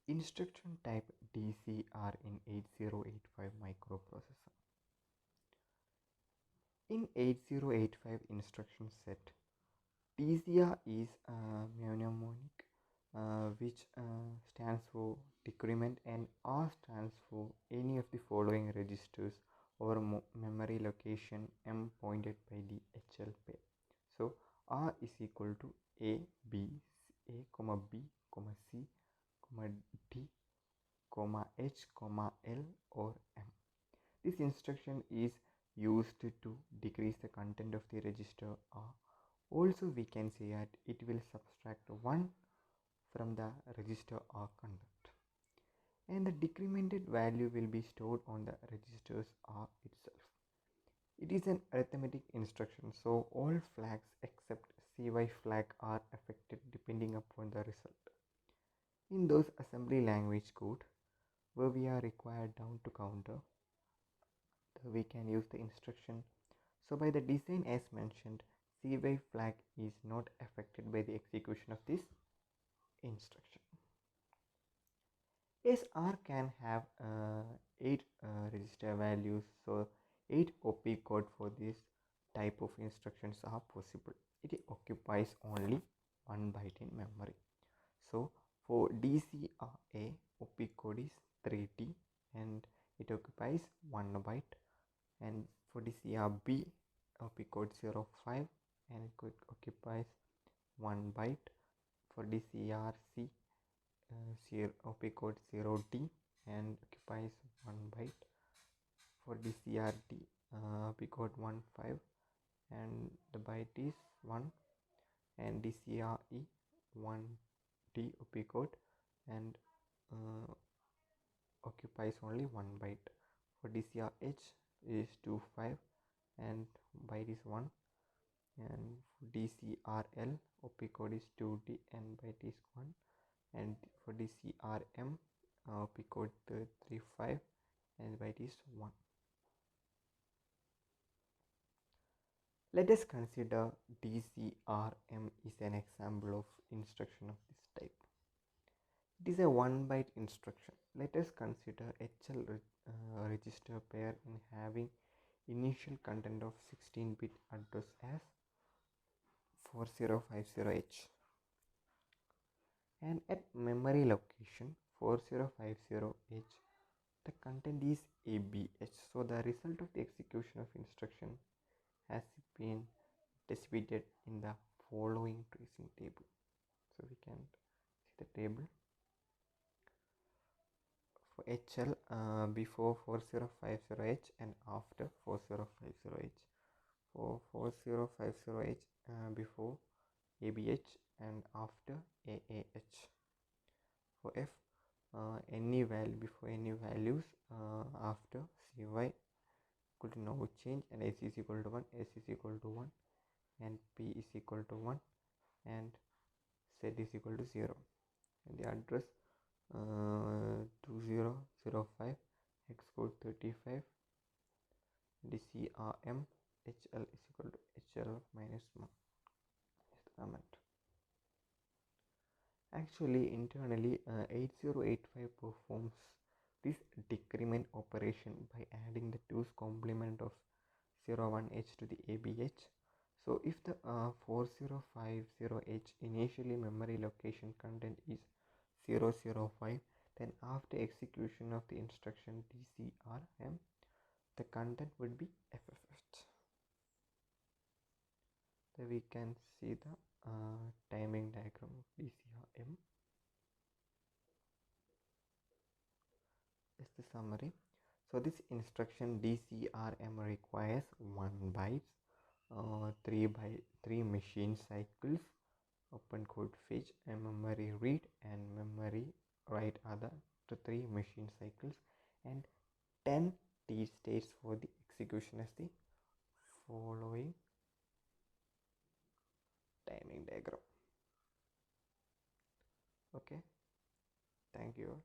Instruction type DCR in 8085 microprocessor. In 8085 instruction set, DCR is mnemonic, which stands for decrement, and R stands for any of the following registers or memory location M pointed by the HL pair. So R is equal to A, B, A, B, C, D, H, L or M. This instruction is used to decrease the content of the register R. Also, we can say that it will subtract 1 from the register R content, and the decremented value will be stored on the registers R itself. It is an arithmetic instruction, so all flags except CY flag are affected depending upon the result. In those assembly language code where we are required down to counter, we can use the instruction. So by the design as mentioned, CY flag is not affected by the execution of this instruction. Yes, R can have 8 register values, so 8 opcode for this type of instructions are possible. It occupies only 1 byte in memory. So for DCRA, opcode is 3T and it occupies 1 byte, and for DCRB, opcode 05 and it occupies 1 byte. For DCRC, opcode 0D and occupies 1 byte. For DCRD, opcode 15 and the byte is 1, and DCRE 1D opcode and occupies only 1 byte. For DCRH is 25 and byte is 1, and for DCRL opcode is 2D and byte is 1, and for DCR M opcode 35 and byte is 1. Let us consider DCR M is an example of instruction of this type. It is a 1 byte instruction. Let us consider HL register pair in having initial content of 16-bit address as 4050H, and at memory location 4050H the content is ABH. So the result of the execution of instruction has been distributed in the following tracing table. So we can see the table for HL before 4050H and after 4050H. For 4050H before ABH and after AAH. For F, any value before any values after CY equal to no change, and S is equal to 1, S is equal to 1, and P is equal to 1, and Z is equal to 0. And the address 2005 hex code 35 DCR M HL is equal to HL minus 1 is the comment. Actually, internally 8085 performs this decrement operation by adding the 2's complement of 01H to the ABH. So if the 4050H initially memory location content is 005, then after execution of the instruction DCRM, the content would be FFH. So we can see the timing diagram of DCRM. Is the summary. So this instruction DCRM requires 1 byte, 3 machine cycles, open code fetch, and memory read and memory write other to 3 machine cycles, and 10 T states for the execution as the following timing diagram. Okay, thank you all.